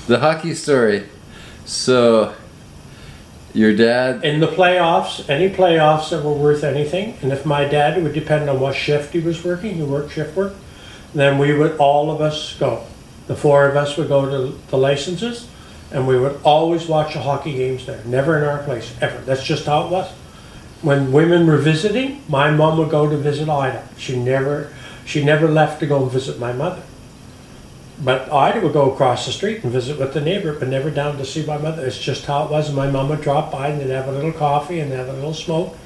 The hockey story. So, your dad... In the playoffs, any playoffs that were worth anything, and if my dad, it would depend on what shift he was working, he worked shift work, then we would, all of us go. The four of us would go to the licenses, and we would always watch the hockey games there. Never in our place, ever. That's just how it was. When women were visiting, my mom would go to visit Ida. She never left to go and visit my mother. But Ida would go across the street and visit with the neighbor, but never down to see my mother. It's just how it was. And my mom would drop by and they'd have a little coffee and have a little smoke,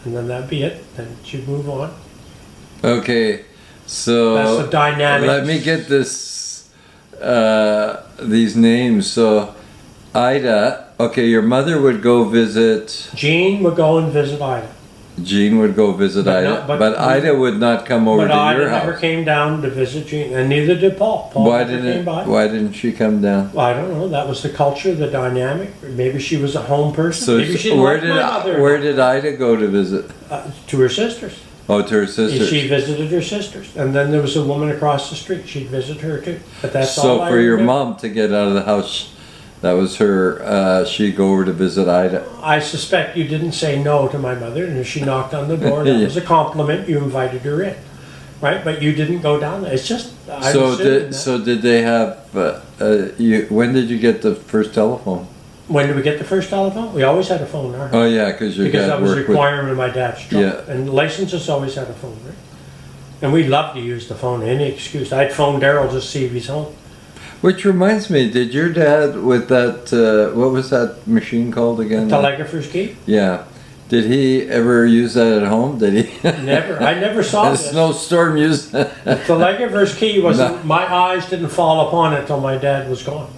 and then that'd be it. Then she'd move on. Okay, so that's the dynamics. Let me get this, these names. So, Ida. Okay, your mother would go visit... Jean would go and visit Ida. Jean would go visit Ida, but Ida would not come over to your house. But Ida never came down to visit Jean, and neither did Paul. Paul why didn't she come down? Well, I don't know. That was the culture, the dynamic. Maybe she was a home person. So maybe she where did Ida go to visit? To her sisters. Oh, to her sisters. She visited her sisters, and then there was a woman across the street. She'd visit her too. But that's all. So for your mom to get out of the house, that was her, she'd go over to visit Ida. I suspect you didn't say no to my mother, and if she knocked on the door, that was a compliment, you invited her in. Right? But you didn't go down there. It's just, So did they have, when did you get the first telephone? When did we get the first telephone? We always had a phone in our house. Oh yeah, because that was a requirement of my dad's job. Yeah. And licenses always had a phone, right? And we loved to use the phone, any excuse. I'd phone Daryl just to see if he's home. Which reminds me, did your dad with that, what was that machine called again? Telegrapher's key? Yeah. Did he ever use that at home? Did he? Never. I never saw the this. snowstorm used The telegrapher's key wasn't, my eyes didn't fall upon it till my dad was gone.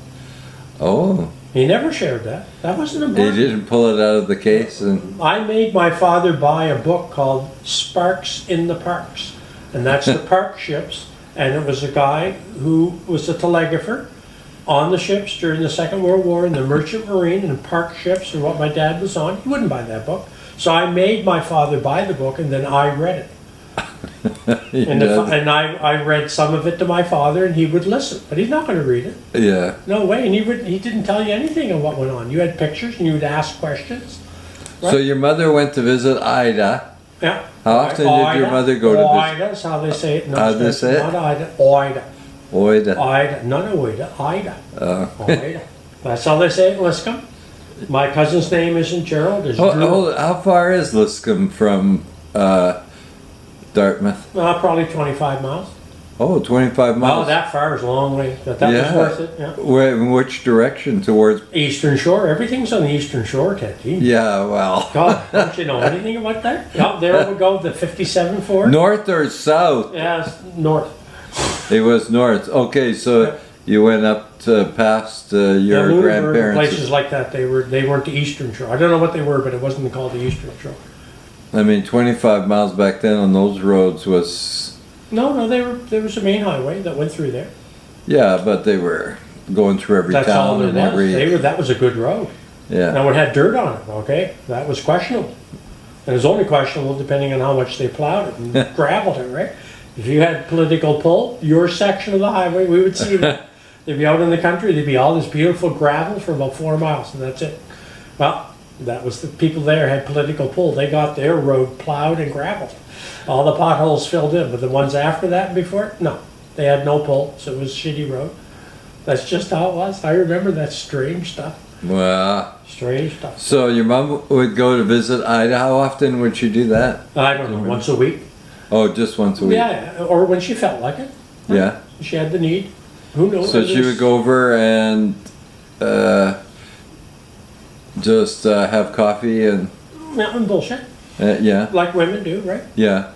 Oh. He never shared that. That wasn't important. He didn't pull it out of the case? And I made my father buy a book called Sparks in the Parks. And that's the park ships. And it was a guy who was a telegrapher on the ships during the Second World War in the Merchant Marine and park ships, or what my dad was on. He wouldn't buy that book. So I made my father buy the book, and then I read it. And I read some of it to my father, and he would listen, but he's not going to read it. Yeah. No way. And he didn't tell you anything of what went on. You had pictures, and you would ask questions. Right? So your mother went to visit Ida. Yeah. How often did your mother go to visit? Ida is how they say it. No, how they say it? Not Ida. Ida. Oida. Ida. Not Oida. Ida. Ida. That's how they say it in Liscombe. My cousin's name isn't Gerald. It's Drew. How far is Liscombe from Dartmouth? Probably 25 miles. Oh, 25 miles. Oh, that far is a long way. But that was worth it. Yeah. Where, in which direction? Towards Eastern Shore. Everything's on the Eastern Shore, Teddy. Yeah, well. God, don't you know anything about that? Yeah, there we go. The 57 Ford. North or south? Yeah, north. It was north. Okay, so you went up to past your grandparents. Places like that. They weren't the Eastern Shore. I don't know what they were, but it wasn't called the Eastern Shore. I mean, 25 miles back then on those roads was... No, there was a main highway that went through there. Yeah, but they were going through every town and every... That was a good road. Yeah. Now it had dirt on it, okay? That was questionable. And it was only questionable depending on how much they plowed it and graveled it, right? If you had political pull, your section of the highway, we would see that. They'd be out in the country, there'd be all this beautiful gravel for about 4 miles, and that's it. Well, that was the people there had political pull. They got their road plowed and graveled. All the potholes filled in, but the ones after that and before, no. They had no pull, so it was a shitty road. That's just how it was. I remember that strange stuff. Wow. Strange stuff. So your mom would go to visit Ida. How often would she do that? I don't know, once a week. Oh, just once a week? Yeah, or when she felt like it. Yeah. She had the need. Who knows? So she would go over and just have coffee and... Mountain bullshit. Yeah. Like women do, right? Yeah.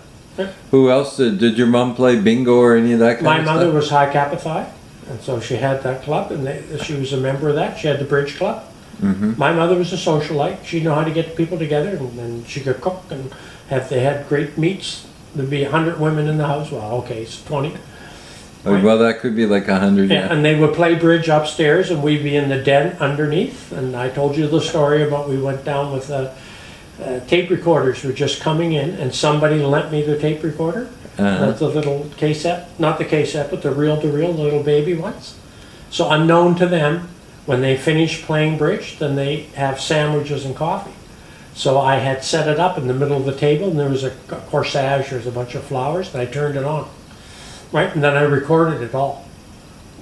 Who else did your mom play bingo or any of that kind of stuff? My mother was High Kappa Phi, and so she had that club, and she was a member of that. She had the bridge club. Mm-hmm. My mother was a socialite. She knew how to get people together, and she could cook, and they had great meats. There'd be 100 women in the house. Well, okay, it's 20. Right. Well, that could be like 100. Yeah, and they would play bridge upstairs, and we'd be in the den underneath. And I told you the story about we went down with tape recorders were just coming in, and somebody lent me the tape recorder. The little cassette, not the cassette, but the reel-to-reel, the little baby ones. So unknown to them, when they finish playing bridge, then they have sandwiches and coffee. So I had set it up in the middle of the table, and there was a corsage, there's a bunch of flowers, and I turned it on. Right, and then I recorded it all.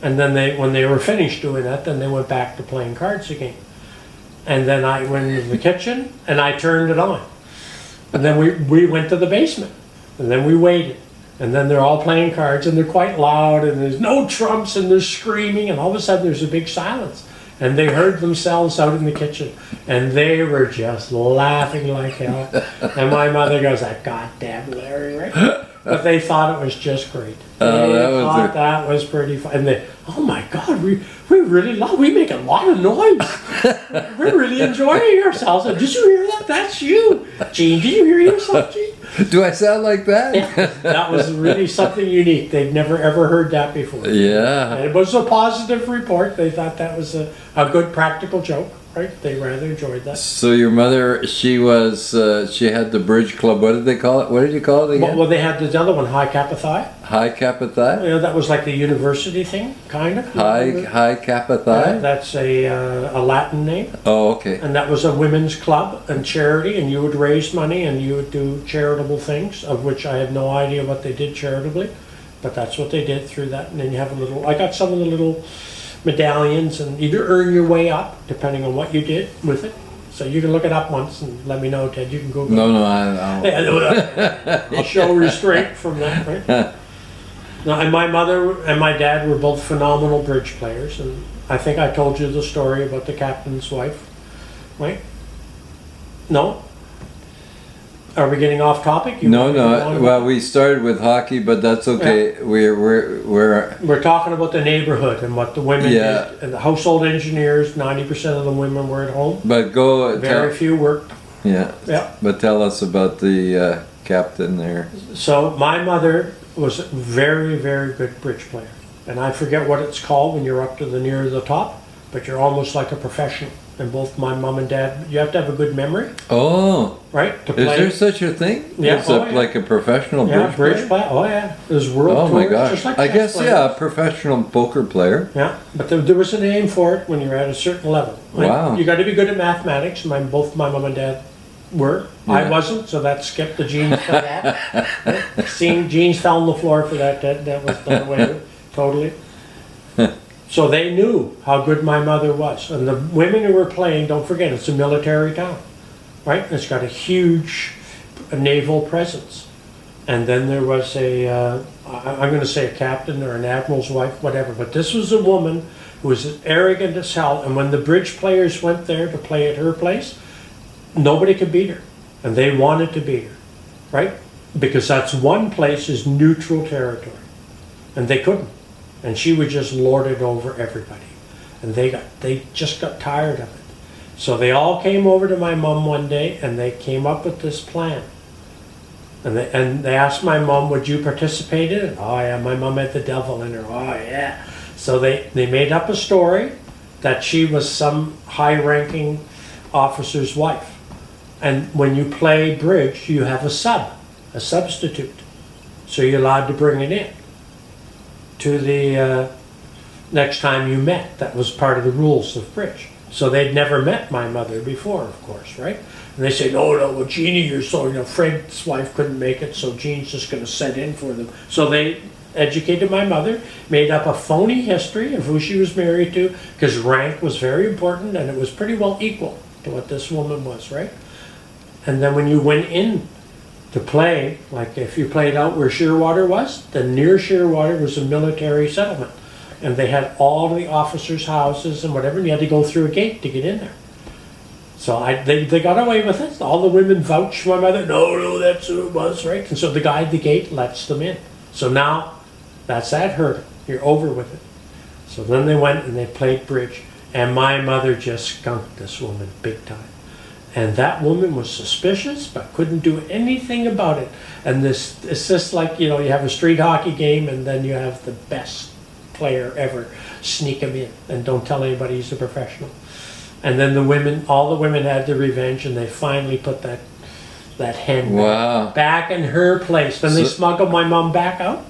And then when they were finished doing that, then they went back to playing cards again. And then I went into the kitchen, and I turned it on. And then we went to the basement, and then we waited. And then they're all playing cards, and they're quite loud, and there's no trumps, and they're screaming, and all of a sudden there's a big silence. And they heard themselves out in the kitchen, and they were just laughing like hell. And my mother goes, "That goddamn Larry," right? But they thought it was just great. That was pretty fun. And they, "Oh my God, we make a lot of noise. We're really enjoying ourselves. And did you hear that? That's you. Gene, did you hear yourself, Gene?" Do I sound like that? Yeah, that was really something unique. They'd never ever heard that before. Yeah. And it was a positive report. They thought that was a good practical joke, right? They rather enjoyed that. So your mother, she had the bridge club. What did they call it? What did you call it again? Well, they had the other one, High Kappa Thigh. High Kappa Thigh? You know, that was like the university thing, kind of. High Kappa Thigh? Yeah, that's a Latin name. Oh, okay. And that was a women's club and charity, and you would raise money and you would do charitable things, of which I have no idea what they did charitably, but that's what they did through that. And then you have a little, I got some of the little medallions, and you earn your way up depending on what you did with it. So you can look it up once and let me know, Ted. You can go. No, I'll show restraint from that, right? Now, and my mother and my dad were both phenomenal bridge players, and I think I told you the story about the captain's wife, right? No? Are we getting off topic? No. Well, we started with hockey, but that's okay. Yeah. We're talking about the neighborhood and what the women did, and the household engineers. 90% of the women were at home. But very few worked. Yeah. Yeah. But tell us about the captain there. So my mother was a very, very good bridge player, and I forget what it's called when you're up to the near the top, but you're almost like a professional. And both my mom and dad, you have to have a good memory. Oh. Right? To play. Is there such a thing? Yeah. Like a professional bridge player? Oh, yeah. There's world tours. Oh, my gosh. Just like I guess, players. yeah, a professional poker player. Yeah. But there was a name for it when you're at a certain level. Right? Wow. You got to be good at mathematics. Both my mom and dad were. Yeah. I wasn't, so that skipped the genes for that. Right? Seeing genes fell on the floor for that. That was done away with. Totally. So they knew how good my mother was. And the women who were playing, don't forget, it's a military town, right? And it's got a huge naval presence. And then there was I'm going to say a captain or an admiral's wife, whatever. But this was a woman who was as arrogant as hell. And when the bridge players went there to play at her place, nobody could beat her. And they wanted to beat her, right? Because that's one place is neutral territory. And they couldn't. And she would just lord it over everybody. And they just got tired of it. So they all came over to my mom one day, and they came up with this plan. And they asked my mom, "Would you participate in it?" "Oh yeah, my mom had the devil in her." "Oh yeah." So they made up a story that she was some high-ranking officer's wife. And when you play bridge, you have a substitute. So you're allowed to bring it in to the next time you met. That was part of the rules of bridge. So they'd never met my mother before, of course, right? And they say, no, well, Jeannie, Fred's wife couldn't make it, so Jean's just going to set in for them. So they educated my mother, made up a phony history of who she was married to, because rank was very important, and it was pretty well equal to what this woman was, right? And then when you went in to play, like if you played out where Shearwater was, then near Shearwater was a military settlement. And they had all the officers' houses and whatever, and you had to go through a gate to get in there. So they got away with it. All the women vouched for my mother. No, that's who it was, right? And so the guy at the gate lets them in. So now, that's that hurdle. You're over with it. So then they went and they played bridge. And my mother just skunked this woman big time. And that woman was suspicious, but couldn't do anything about it. And it's just like, you have a street hockey game, and then you have the best player ever sneak him in, and don't tell anybody he's a professional. And then all the women had their revenge, and they finally put that hen back in her place. Then they smuggled my mom back out,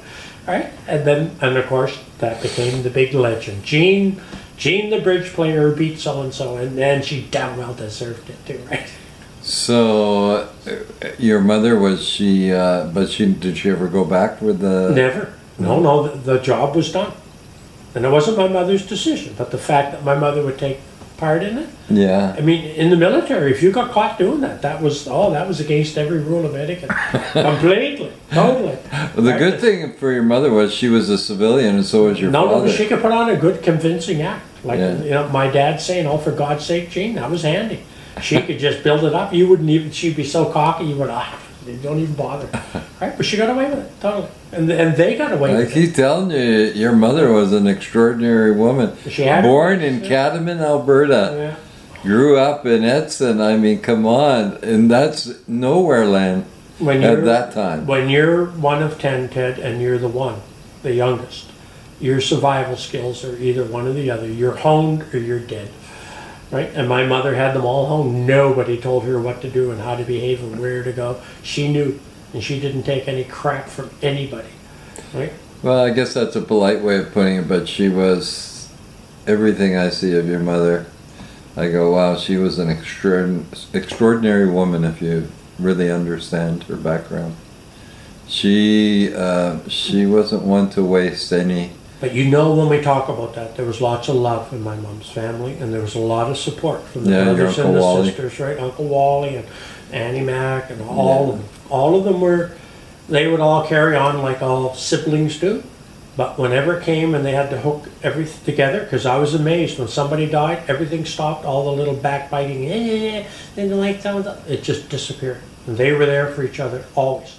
right? And of course, that became the big legend. Jean the bridge player beat so-and-so, and then she damn well deserved it too, right? So, your mother, was she, did she ever go back with the... Never. No, the job was done. And it wasn't my mother's decision, but the fact that my mother would take part in it. Yeah. I mean, in the military, if you got caught doing that, that was against every rule of etiquette. Completely. Totally. Well, the good thing for your mother was she was a civilian, and so was your father. No, she could put on a good convincing act. Like, Yeah. you know, my dad saying, "Oh, for God's sake, Jean," that was handy. She could just build it up. You wouldn't even, she'd be so cocky, you would, don't even bother. Right? But she got away with it, totally. And they got away I with it. keep telling you, your mother was an extraordinary woman. She had Born in Catamount, Alberta. Yeah. Grew up in Edson. I mean, come on. And that's nowhere land at that time. When you're one of 10, Ted, and you're the youngest, your survival skills are either one or the other. You're honed or you're dead. Right? And my mother had them all home. Nobody told her what to do and how to behave and where to go. She knew, and she didn't take any crap from anybody. Right? Well, I guess that's a polite way of putting it, but she was everything I see of your mother. I go, wow, she was an extraordinary woman if you really understand her background. She wasn't one to waste any. But you know, when we talk about that, there was lots of love in my mom's family, and there was a lot of support from the brothers and the sisters, right? Uncle Wally and Annie Mac and all of them. All of them they would all carry on like all siblings do. But whenever it came and they had to hook everything together, because I was amazed when somebody died, everything stopped, all the little backbiting, it just disappeared. And they were there for each other always.